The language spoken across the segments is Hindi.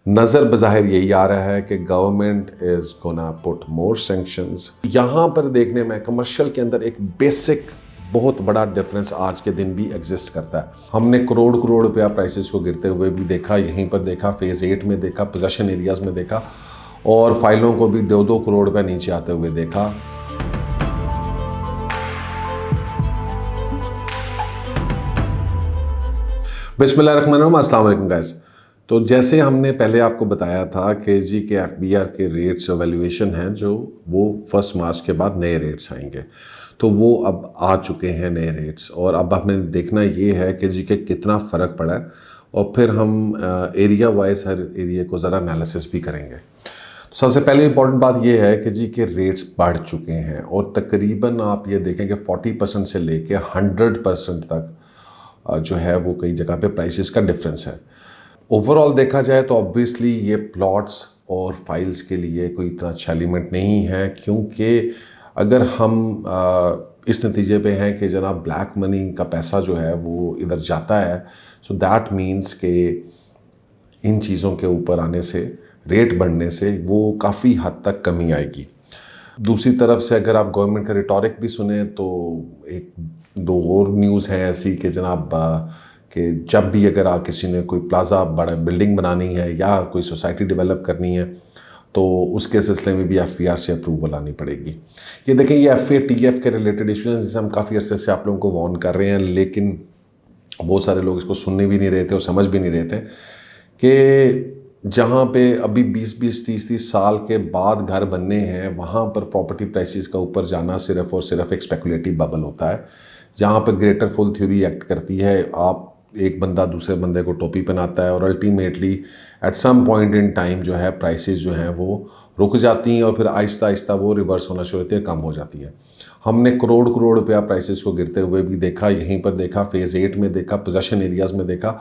नज़र बज़ाहिर यही आ रहा है कि government is gonna put more sanctions. यहाँ पर देखने में कमर्शियल के अंदर एक बेसिक बहुत बड़ा डिफरेंस आज के दिन भी एग्जिस्ट करता है। हमने करोड़ करोड़ रुपया प्राइसेस को गिरते हुए भी देखा, यहीं पर देखा, फेज़ 8 में देखा, पोजेशन एरियाज़ में देखा, और फाइलों को भी 2-2 करोड़ रुपया नीचे आते हुए देखा। बिस्मिल्लाहिर्रहमानिर्रहीम, अस्सलाम वालेकुम गाइस। तो जैसे हमने पहले आपको बताया था कि जी के एफबीआर के रेट्स वैल्यूएशन हैं जो वो 1 मार्च के बाद नए रेट्स आएंगे, तो वो अब आ चुके हैं नए रेट्स। और अब हमने देखना ये है कि जी के कितना फ़र्क पड़ा है, और फिर हम एरिया वाइज हर एरिया को ज़रा एनालिसिस भी करेंगे। तो सबसे पहले इंपॉर्टेंट बात ये है कि जी के रेट्स बढ़ चुके हैं, और तकरीबन आप ये देखें कि 40% से लेके 100% तक जो है वो कई जगह पे प्राइसेस का डिफरेंस है। ओवरऑल देखा जाए तो ऑब्वियसली ये प्लॉट्स और फाइल्स के लिए कोई इतना अच्छा एलिमेंट नहीं है, क्योंकि अगर हम इस नतीजे पे हैं कि जनाब ब्लैक मनी का पैसा जो है वो इधर जाता है, सो दैट मीन्स कि इन चीज़ों के ऊपर आने से, रेट बढ़ने से वो काफ़ी हद तक कमी आएगी। दूसरी तरफ से अगर आप गवर्नमेंट का रिटॉरिक भी सुने तो एक दो और न्यूज़ हैं ऐसी कि जनाब कि जब भी अगर आप किसी ने कोई प्लाज़ा बड़ा बिल्डिंग बनानी है या कोई सोसाइटी डेवलप करनी है तो उसके सिलसिले में भी एफबीआर से अप्रूवल आनी पड़ेगी। ये देखें, ये एफएटीएफ के रिलेटेड इशूज़ हैं जिसे हम काफ़ी अरसे से आप लोगों को वार्न कर रहे हैं, लेकिन बहुत सारे लोग इसको सुनने भी नहीं रहे थे और समझ भी नहीं रहे थे कि जहाँ पे अभी 20-20, 30-30 साल के बाद घर बनने हैं, वहाँ पर प्रॉपर्टी प्राइसेस का ऊपर जाना सिर्फ़ और सिर्फ एक स्पेकुलेटिव बबल होता है, जहाँ पर ग्रेटर फुल थ्योरी एक्ट करती है। आप एक बंदा दूसरे बंदे को टोपी पहनाता है और ultimately at some point in time जो है प्राइसेस जो हैं वो रुक जाती हैं, और फिर आहिस्ता आहिस्ता वो रिवर्स होना शुरू होती है, कम हो जाती है। हमने करोड़ करोड़ रुपया प्राइसेस को गिरते हुए भी देखा, यहीं पर देखा, फेज़ 8 में देखा, पोजेशन एरियाज़ में देखा,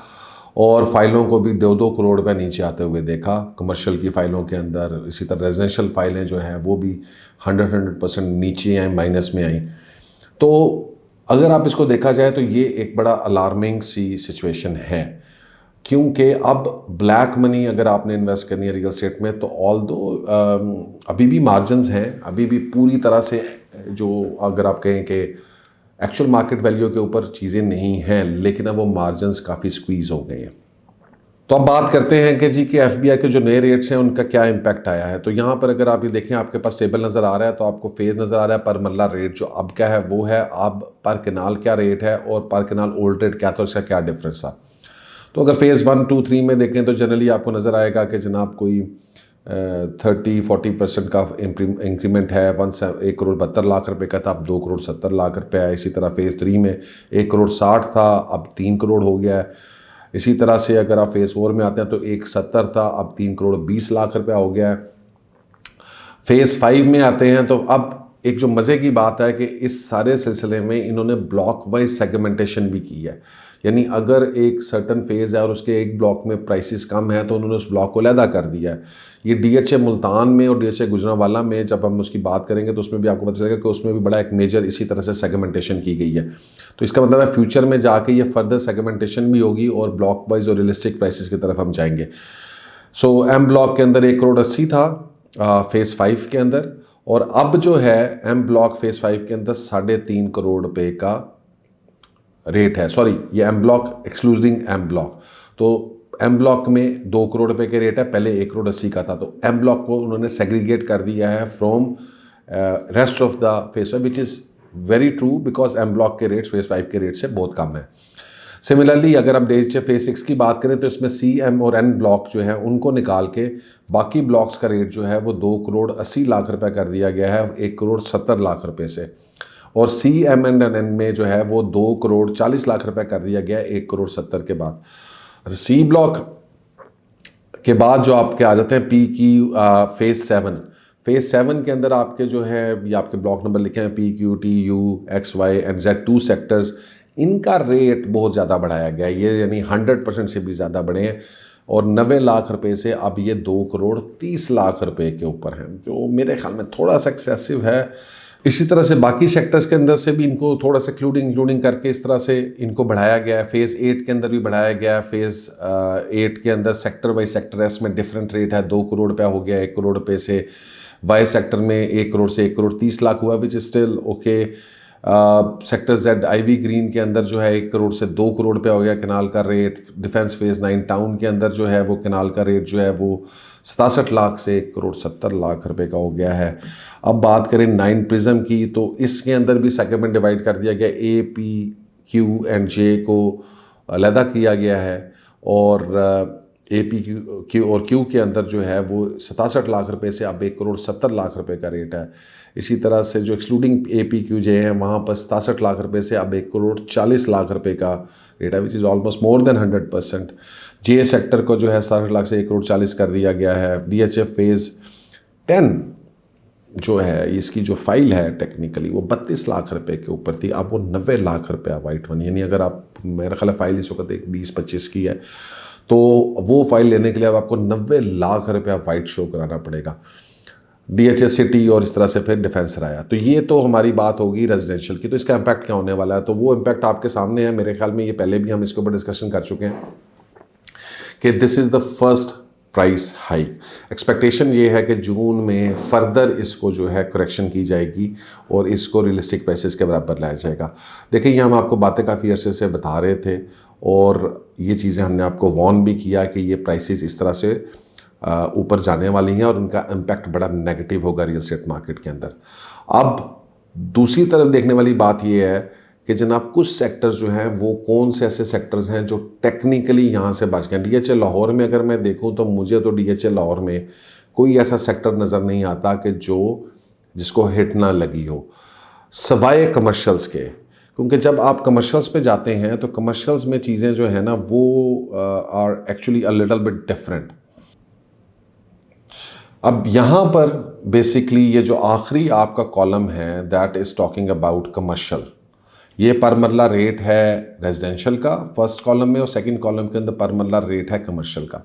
और फाइलों को भी 2-2 करोड़ रुपये नीचे आते हुए देखा कमर्शियल की फ़ाइलों के अंदर। इसी तरह रेजिडेंशियल फाइलें जो हैं वो भी 100% नीचे आई, माइनस में आई। तो अगर आप इसको देखा जाए तो ये एक बड़ा अलार्मिंग सी सिचुएशन है, क्योंकि अब ब्लैक मनी अगर आपने इन्वेस्ट करनी है रियल एस्टेट में तो अभी भी मार्जिन्स हैं, अभी भी पूरी तरह से जो अगर आप कहें कि एक्चुअल मार्केट वैल्यू के ऊपर चीज़ें नहीं हैं, लेकिन अब वो मार्जिन्स काफ़ी स्क्वीज़ हो गए हैं। तो अब बात करते हैं कि जी के एफबीआई के जो नए रेट्स हैं उनका क्या इम्पैक्ट आया है। तो यहाँ पर अगर आप ये देखें, आपके पास टेबल नज़र आ रहा है, तो आपको फेज़ नज़र आ रहा है, पर मरला रेट जो अब क्या है वो है, अब पर कनाल क्या रेट है और पर कनाल ओल्ड रेट क्या था, उसका क्या डिफरेंस था। तो अगर फेज़ 1, 2, 3 में देखें तो जनरली आपको नज़र आएगा कि जनाब कोई 30-40% का इंक्रीमेंट है। 1,72,00,000 का था, अब 2,70,00,000 रुपये है। इसी तरह फेज़ 3 में 1,60,00,000 था, अब 3 करोड़ हो गया है। इसी तरह से अगर आप फेज़ 4 में आते हैं तो 1,70 था, अब 3,20,00,000 रुपया हो गया है। फेज़ 5 में आते हैं तो अब एक जो मज़े की बात है कि इस सारे सिलसिले में इन्होंने ब्लॉक वाइज सेगमेंटेशन भी की है। यानी अगर एक सर्टन फेज़ है और उसके एक ब्लॉक में प्राइसेस कम है तो उन्होंने उस ब्लॉक को अलहदा कर दिया है। ये डीएचए मुल्तान में और डीएचए गुजरांवाला में जब हम उसकी बात करेंगे तो उसमें भी आपको पता चलेगा कि उसमें भी बड़ा एक मेजर इसी तरह से सेगमेंटेशन की गई है। तो इसका मतलब है फ्यूचर में जाके ये फर्दर सेगमेंटेशन भी होगी और ब्लॉक वाइज और रियलिस्टिक प्राइसेस की तरफ हम जाएंगे। सो एम ब्लॉक के अंदर 1,80,00,000 था फेज़ 5 के अंदर, और अब जो है एम ब्लॉक फेज़ 5 के अंदर 3.5 करोड़ रुपए का रेट है। सॉरी, ये M block excluding M block. तो एम ब्लॉक में 2 करोड़ रुपए के रेट है, पहले 1,80,00,000 का था। तो एम ब्लॉक को उन्होंने सेग्रीगेट कर दिया है from rest of the phase 5, which is very true, because M block के रेट्स फेज़ 5 के रेट से बहुत कम है। सिमिलरली अगर हम डीएचए फेज़ 6 की बात करें तो इसमें सी, एम और एन ब्लॉक जो है उनको निकाल के बाकी ब्लॉक्स का रेट जो है वो 2,80,00,000 रुपये कर दिया गया है 1,70,00,000 रुपये से, और सी, एम एंड एन में जो है वो 2,40,00,000 रुपये कर दिया गया है 1,70,00,000 के बाद। सी ब्लॉक के बाद जो आपके आ जाते हैं पी की फेज़ 7। फेज़ 7 के अंदर आपके जो है ये आपके ब्लॉक नंबर लिखे हैं P, Q, T, U, X, Y and Z 2 sectors. इनका रेट बहुत ज़्यादा बढ़ाया गया है, ये यानी 100% से भी ज़्यादा बढ़े हैं, और 90 लाख रुपए से अब ये 2,30,00,000 रुपए के ऊपर हैं, जो मेरे ख्याल में थोड़ा सा एक्सेसिव है। इसी तरह से बाकी सेक्टर्स के अंदर से भी इनको थोड़ा सा इंक्लूडिंग करके इस तरह से इनको बढ़ाया गया है। फेज़ 8 के अंदर भी बढ़ाया गया है। फेज़ 8 के अंदर सेक्टर बाई सेक्टर एस में डिफरेंट रेट है। 2 करोड़ रुपया हो गया 1 करोड़ रुपये से। वाई सेक्टर में 1 करोड़ से 1 करोड़ 30 लाख हुआ, which still okay. Sector Z Ivy Green के अंदर जो है 1 करोड़ से 2 करोड़ रुपया हो गया केनाल का रेट। डिफेंस फेज़ 9 टाउन के अंदर जो है वो केनाल का रेट जो है वो 67 लाख से 1 करोड़ 70 लाख रुपए का हो गया है। अब बात करें 9 प्रिज्म की, तो इसके अंदर भी सेगमेंट डिवाइड कर दिया गया। ए, पी, क्यू एंड जे को अलहदा किया गया है और ए, पी, क्यू और क्यू के अंदर जो है वो 67 लाख रुपए से अब 1 करोड़ 70 लाख रुपए का रेट है। इसी तरह से जो एक्सक्लूडिंग ए, पी, क्यू, जे हैं वहाँ पर 67 लाख रुपए से अब 1 करोड़ 40 लाख रुपए का रेट है, which is almost more than 100%। J sector को जो है 67 लाख से 1 करोड़ 40 कर दिया गया है। DHF फेज़ 10 जो है इसकी जो फाइल है टेक्निकली वो 32 लाख रुपए के ऊपर थी, अब वो 90 लाख रुपया वाइट वन, यानी अगर आप, मेरा ख्याल फाइल इस वक्त 20-25 की है, तो वो फाइल लेने के लिए अब आपको 90 लाख रुपया वाइट शो कराना पड़ेगा। DHS सिटी और इस तरह से फिर डिफेंस राया। तो ये तो हमारी बात होगी रेजिडेंशियल की। तो इसका इम्पैक्ट क्या होने वाला है, तो वो इम्पैक्ट आपके सामने है। मेरे ख्याल में ये पहले भी हम इसके ऊपर डिस्कशन कर चुके हैं कि this is the first price hike. Expectation ये है कि जून में फर्दर इसको जो है करेक्शन की जाएगी और इसको रियलिस्टिक प्राइसेस के बराबर लाया जाएगा। देखिए, ये हम आपको बातें काफ़ी अरसे से बता रहे थे और ये चीज़ें हमने आपको वार्न भी किया कि ये प्राइसेस इस तरह से ऊपर जाने वाली हैं और उनका इम्पैक्ट बड़ा नेगेटिव होगा रियल एस्टेट मार्केट के अंदर। अब दूसरी तरफ देखने वाली बात ये है कि जनाब कुछ सेक्टर्स जो हैं वो कौन से ऐसे सेक्टर्स हैं जो टेक्निकली यहाँ से बच गए। DHA लाहौर में अगर मैं देखूँ तो मुझे तो DHA लाहौर में कोई ऐसा सेक्टर नज़र नहीं आता कि जिसको हिट ना लगी हो, सवाए कमर्शियल्स के। क्योंकि जब आप कमर्शियल्स पे जाते हैं तो कमर्शियल्स में चीज़ें जो है ना वो are actually a little bit different. अब यहाँ पर बेसिकली ये जो आखिरी आपका कॉलम है that is talking about commercial. ये पर मरला रेट है रेजिडेंशियल का फर्स्ट कॉलम में और सेकंड कॉलम के अंदर पर मरला रेट है कमर्शियल का।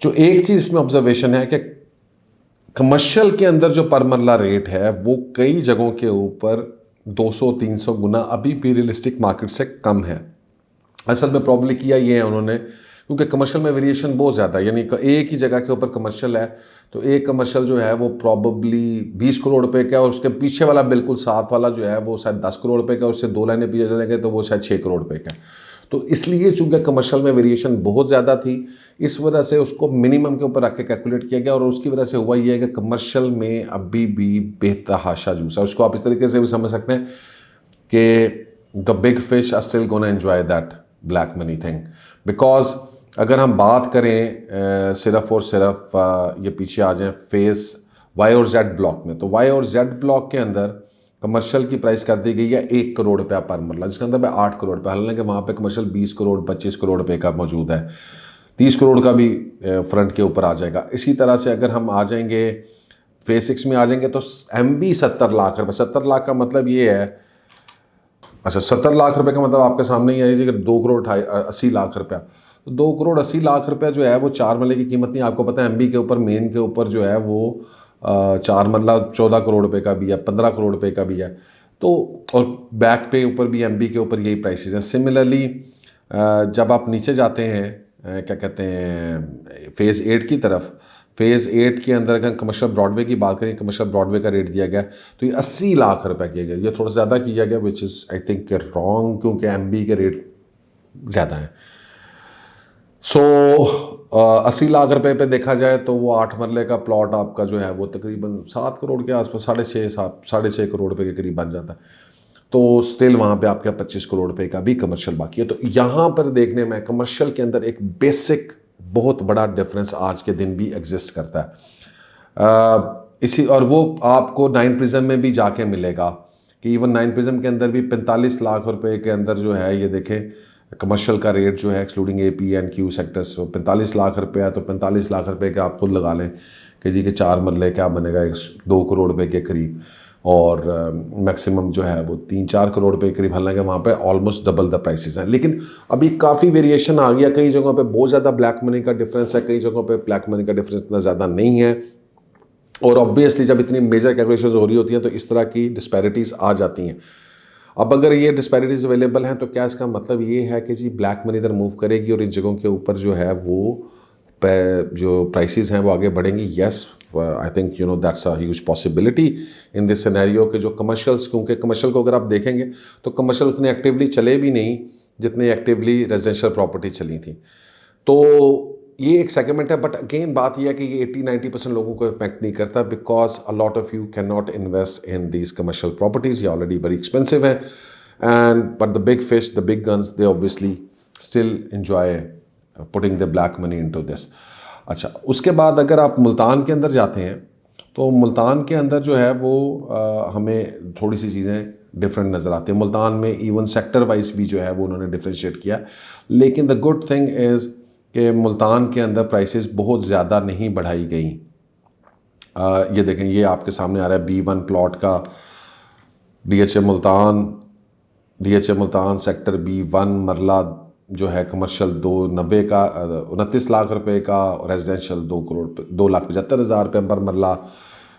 जो एक चीज़ इसमें ऑब्जर्वेशन है कि कमर्शियल के अंदर जो पर मरला रेट है वो कई जगहों के ऊपर 200-300 गुना अभी भी रियलिस्टिक मार्केट से कम है। असल में प्रॉब्लम किया ये है उन्होंने, क्योंकि कमर्शियल में वेरिएशन बहुत ज़्यादा है, यानी एक ही जगह के ऊपर कमर्शियल है तो एक कमर्शियल जो है वो प्रॉबली 20 करोड़ रुपए का और उसके पीछे वाला बिल्कुल साथ वाला जो है वो शायद 10 करोड़ रुपए का, उससे 2 लाइनें पीछे चलेंगे तो वो शायद 6 करोड़ रुपए का। तो इसलिए चूंकि कमर्शियल में वेरिएशन बहुत ज़्यादा थी, इस वजह से उसको मिनिमम के ऊपर रख के कैलकुलेट किया गया और उसकी वजह से हुआ ये है कि कमर्शियल में अभी भी बेतहाशा जूस है। उसको आप इस तरीके से भी समझ सकते हैं कि the big fish are still gonna enjoy that black money thing. Because अगर हम बात करें सिर्फ और सिर्फ ये पीछे आ जाएं फेज़ वाई और जेड ब्लॉक में, तो वाई और जेड ब्लॉक के अंदर कमर्शियल की प्राइस कर दी गई है 1 करोड़ रुपया पर मरला, जिसके अंदर 8 करोड़ रुपया, हालांकि वहाँ पे कमर्शियल 20 करोड़ 25 करोड़ रुपए का मौजूद है, 30 करोड़ का भी फ्रंट के ऊपर आ जाएगा। इसी तरह से अगर हम आ जाएंगे फेज़ 6 में आ जाएंगे तो MB 70 लाख रुपये। 70 लाख का मतलब ये है, अच्छा 70 लाख रुपए का मतलब आपके सामने ही है कि 2 करोड़ 80 लाख रुपया। तो 2 करोड़ 80 लाख रुपया जो है वो 4 मरले की कीमत नहीं, आपको पता है MB के ऊपर मेन के ऊपर जो है वो 4 मरला 14 करोड़ रुपए का भी है, 15 करोड़ रुपए का भी है। तो और बैक पे ऊपर भी MB के ऊपर यही प्राइसेस हैं। सिमिलरली जब आप नीचे जाते हैं क्या कहते हैं फेज़ 8 की तरफ, फेज़ 8 के अंदर अगर कमर्शियल ब्रॉडवे की बात करें, कमर्शियल ब्रॉडवे का रेट दिया गया तो ये 80 लाख रुपए किया गया। ये थोड़ा ज़्यादा किया गया which is I think wrong, क्योंकि MB के रेट ज़्यादा हैं। सो 80 लाख रुपए पे देखा जाए तो वो 8 मरले का प्लॉट आपका जो है वो तकरीबन 7 करोड़ के आसपास, 6.5 करोड़ रुपए के करीब बन जाता है। तो स्टिल वहाँ पे आपका 25 करोड़ रुपए का भी कमर्शियल बाकी है। तो यहाँ पर देखने में कमर्शियल के अंदर एक बेसिक बहुत बड़ा डिफरेंस आज के दिन भी एग्जिस्ट करता है। इसी और वो आपको 9 प्रिज्म में भी जाके मिलेगा कि इवन 9 प्रिज्म के अंदर भी 45 लाख रुपए के अंदर जो है ये देखें कमर्शियल का रेट जो है excluding AP and Q sectors 45 lakh रुपये है। तो 45 लाख रुपए के आप खुद लगा लें कि जी के 4 मरले क्या बनेगा 2 करोड़ रुपए के करीब, और मैक्सिमम जो है वो 3-4 करोड़ रुपए के करीब, हालांकि वहाँ पे ऑलमोस्ट डबल द प्राइसेस हैं। लेकिन अभी काफ़ी वेरिएशन आ गया, कई जगहों पे बहुत ज़्यादा ब्लैक मनी का डिफरेंस है, कई जगहों पे ब्लैक मनी का डिफरेंस इतना ज़्यादा नहीं है। और ऑब्वियसली जब इतनी मेजर कैलकुलेशन हो रही होती हैं तो इस तरह की डिस्पैरिटीज़ आ जाती हैं। अब अगर ये डिस्पैरिटीज़ अवेलेबल हैं तो क्या इसका मतलब ये है कि जी ब्लैक मनी इधर मूव करेगी और इन जगहों के ऊपर जो है वो जो प्राइसेस हैं वो आगे बढ़ेंगी? Yes, I think that's a huge possibility in this scenario के जो कमर्शियल्स, क्योंकि कमर्शियल को अगर आप देखेंगे तो कमर्शियल उतने एक्टिवली चले भी नहीं जितने एक्टिवली रेजिडेंशियल प्रॉपर्टी चली थी। तो ये एक सेगमेंट है, बट अगेन बात यह है कि ये 80-90% लोगों को इफेक्ट नहीं करता, because a lot of you can not invest in these commercial properties, ये ऑलरेडी वेरी एक्सपेंसिव है। And but the big fish, the big guns, they obviously still enjoy putting the black money into this. अच्छा, उसके बाद अगर आप मुल्तान के अंदर जाते हैं तो मुल्तान के अंदर जो है वो हमें थोड़ी सी चीज़ें डिफरेंट नज़र आती हैं। मुल्तान में इवन सेक्टर वाइज भी जो है वो उन्होंने डिफ्रेंशिएट किया, लेकिन द गुड थिंग इज़ कि मुल्तान के अंदर प्राइसेस बहुत ज़्यादा नहीं बढ़ाई गई। ये देखें, ये आपके सामने आ रहा है B1 प्लॉट का DHA मुल्तान सेक्टर B1 मरला जो है कमर्शियल 290 का 29 लाख रुपए का, रेजिडेंशियल 2,75,000 रुपये पर मरला,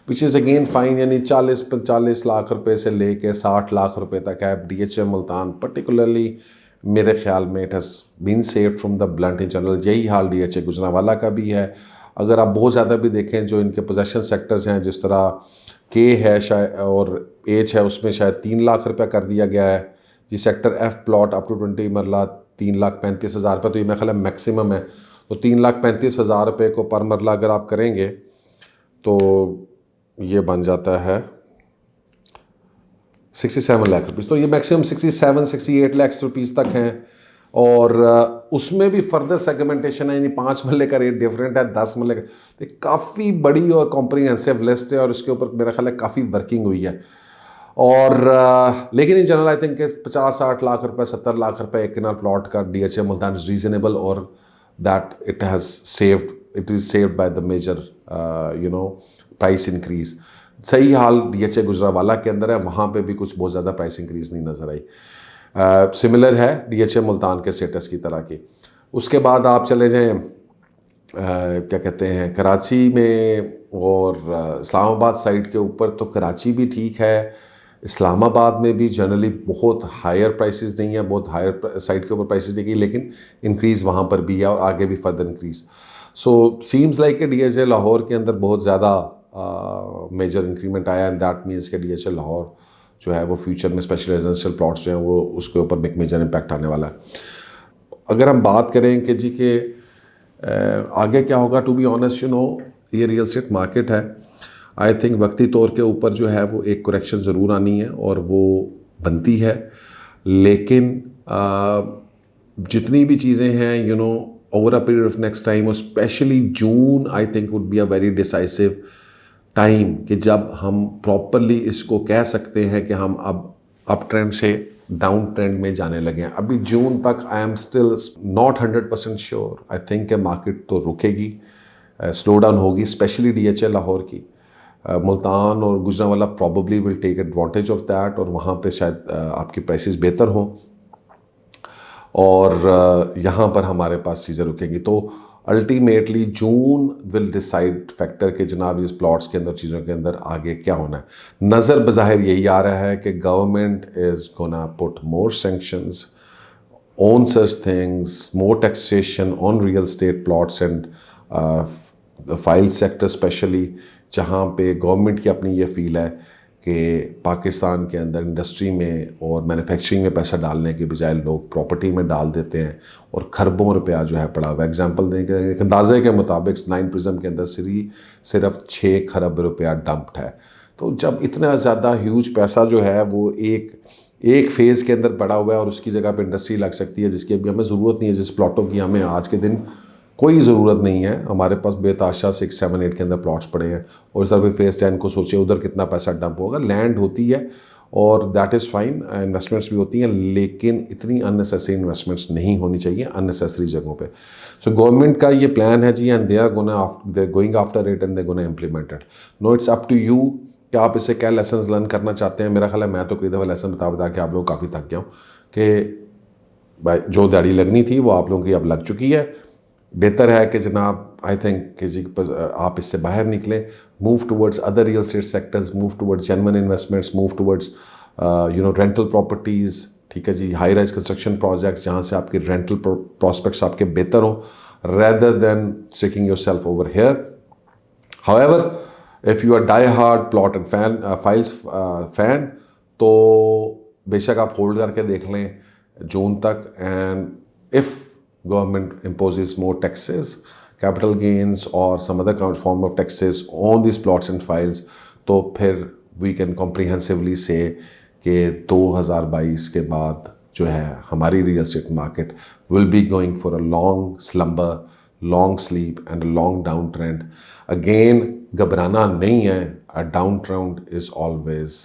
विच इज़ अगेन फाइन, यानी 40-45 लाख रुपए से लेके 60 लाख रुपए तक है। DHA मुल्तान पर्टिकुलरली मेरे ख्याल में it has been saved from the blunt in general. यही हाल DHA गुजरांवाला का भी है। अगर आप बहुत ज़्यादा भी देखें जो इनके पोजेशन सेक्टर्स हैं, जिस तरह के है शायद और एच है, उसमें शायद 3 लाख रुपया कर दिया गया है जी। Sector F plot up to 20 marla 3,35,000 रुपये, तो ये मेरा ख्याल है मैक्सिमम है। तो 3,35,000 रुपये को पर मरला अगर आप करेंगे तो ये बन जाता है 67 लाख रुपीज़। तो ये मैक्सिमम 67-68 लाख रुपीज़ तक हैं। और उसमें भी फर्दर सेगमेंटेशन है, यानी 5 मरले का रेट डिफरेंट है, 10 मरले का। तो काफ़ी बड़ी और कॉम्प्रिहेंसिव लिस्ट है और इसके ऊपर मेरा ख्याल है काफ़ी वर्किंग हुई है। और लेकिन in general I think 50-60 lakh रुपए, 70 लाख रुपए एक किनार प्लॉट का DHA मुल्तान इज़ रीजनेबल, और that it is saved by the major price increase. सही हाल DHA गुजरांवाला के अंदर है, वहाँ पे भी कुछ बहुत ज़्यादा प्राइस इंक्रीज नहीं नज़र आई। सिमिलर है DHA मुल्तान के स्टेटस की तरह की। उसके बाद आप चले जाएं क्या कहते हैं कराची में और इस्लामाबाद साइड के ऊपर, तो कराची भी ठीक है, इस्लामाबाद में भी जनरली बहुत हायर प्राइसेस नहीं है, बहुत हायर साइड के ऊपर प्राइसेस नहीं, लेकिन इंक्रीज़ वहाँ पर भी है और आगे भी फर्दर इंक्रीज़। सो सीम्स लाइक कि DHA लाहौर के अंदर बहुत ज़्यादा मेजर इंक्रीमेंट आया, एंड दैट मीन्स कि DHA लाहौर जो है वो फ्यूचर में स्पेशल रेजिडेंशियल प्लॉट्स जो हैं वो उसके ऊपर एक मेजर इम्पैक्ट आने वाला है। अगर हम बात करें कि जी के आगे क्या होगा, टू बी ऑनेस्ट ये रियल एस्टेट मार्केट है, आई थिंक वक्ती तौर के ऊपर जो है वो एक करेक्शन ज़रूर आनी है और वो बनती है। लेकिन जितनी भी चीज़ें हैं over a period of next time, और specially June I think would be a very decisive time कि जब हम प्रॉपरली इसको कह सकते हैं कि हम अब अप ट्रेंड से डाउन ट्रेंड में जाने लगे हैं। अभी जून तक I am still not 100% sure. I think कि मार्केट तो रुकेगी, स्लो डाउन होगी, स्पेशली DHA लाहौर की। मुल्तान और Gujranwala probably will take advantage of that, और वहाँ पे शायद आपकी प्राइसेस बेहतर हों और यहाँ पर हमारे पास चीज़ें रुकेंगी। तो ultimately June will decide factor के जनाब इस प्लॉट्स के अंदर, चीज़ों के अंदर आगे क्या होना है। नज़र बज़ाहिर यही आ रहा है कि government is gonna put more sanctions on such things, more taxation on real estate plots and file sector specially, जहाँ पे गवर्नमेंट की अपनी ये फील है कि पाकिस्तान के अंदर इंडस्ट्री में और मैन्युफैक्चरिंग में पैसा डालने के बजाय लोग प्रॉपर्टी में डाल देते हैं और खरबों रुपया जो है पड़ा हुआ है। एग्जांपल देंगे, एक अंदाजे के मुताबिक 9 प्रिज्म के अंदर सिर्फ 6 खरब रुपया डंप्ड है। तो जब इतना ज़्यादा ह्यूज पैसा जो है वो एक फेज़ के अंदर पड़ा हुआ है और उसकी जगह पे इंडस्ट्री लग सकती है जिसकी अभी हमें ज़रूरत नहीं है, जिस प्लॉटों की हमें आज के दिन कोई ज़रूरत नहीं है। हमारे पास बेताशा 6, 7, 8 के अंदर प्लॉट्स पड़े हैं, और इस तरह पे फेज़ 10 को सोचिए उधर कितना पैसा डंप होगा। लैंड होती है और दैट इज़ फाइन, इन्वेस्टमेंट्स भी होती हैं, लेकिन इतनी अननेसेसरी इन्वेस्टमेंट्स नहीं होनी चाहिए अननेसेसरी जगहों पे। सो गवर्नमेंट का ये प्लान है जी, and they are going after it and they gonna implement it. No, it's up to you कि आप इससे क्या लेसन्स लर्न करना चाहते हैं। मेरा ख्याल है मैं तो कई दफ़ा लेसन बता के आप लोग काफ़ी थक गया हूँ कि जो दाढ़ी लगनी थी वो आप लोगों की अब लग चुकी है। बेहतर है कि जनाब आई थिंक कि जी आप इससे बाहर निकलें, move towards other real estate sectors, move towards genuine investments, move towards rental properties, ठीक है जी, हाई राइज कंस्ट्रक्शन प्रोजेक्ट्स जहाँ से आपके रेंटल प्रॉस्पेक्ट्स आपके बेहतर हो, rather than sticking yourself over here. However, if you are die-hard plot and files fan, तो बेशक आप होल्ड करके देख लें जून तक, and if government imposes more taxes, capital gains or some other form of taxes on these plots and files, तो फिर we can comprehensively say कि 2022 के बाद जो है हमारी real estate market will be going for a long slumber, long sleep and a long down trend. Again घबराना नहीं है, a down trend is always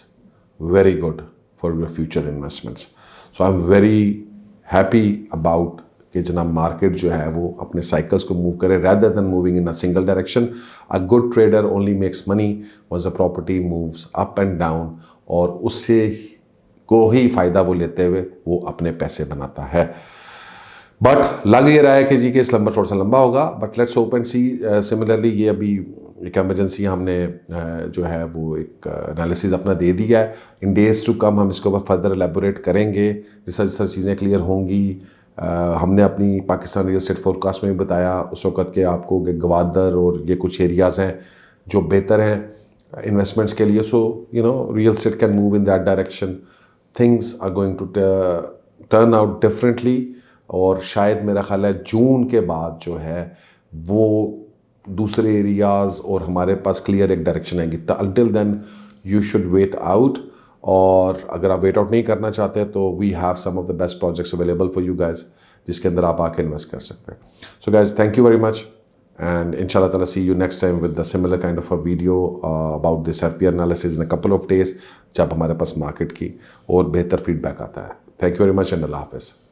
very good for your future investments. So I am very happy about कि जनाब मार्केट जो है वो अपने साइकिल्स को मूव करे rather than moving in a single direction. A good trader only makes money once the property moves up and down, और उससे को ही फ़ायदा वो लेते हुए वो अपने पैसे बनाता है. बट लग ये रहा है कि जी के स्लम्बर थोड़ा सा लंबा होगा, but let's hope and see. Similarly ये अभी एक एमरजेंसी हमने जो है वो एक एनालिसिस अपना दे दिया है. इन डेज टू कम हम इसके ऊपर फर्दर एलेबोरेट करेंगे, जैसा चीज़ें क्लियर होंगी. हमने अपनी पाकिस्तान रियल एस्टेट फोरकास्ट में भी बताया उस वक्त के आपको कि गवादर और ये कुछ एरियाज़ हैं जो बेहतर हैं इन्वेस्टमेंट्स के लिए. So real estate can move in that direction. Things are going to turn out differently, और शायद मेरा ख्याल है जून के बाद जो है वो दूसरे एरियाज़ और हमारे पास क्लियर एक डायरेक्शन आएगी. Until then you should wait out, और अगर आप वेट आउट नहीं करना चाहते तो we have some of the best projects available for you guys जिसके अंदर आप आके इन्वेस्ट कर सकते हैं. So guys thank you very much, and inshallah ta'ala see you next time with the similar kind of a video about this FPR analysis in a couple of days जब हमारे पास मार्केट की और बेहतर फीडबैक आता है. Thank you very much and अल्लाह हाफिज़.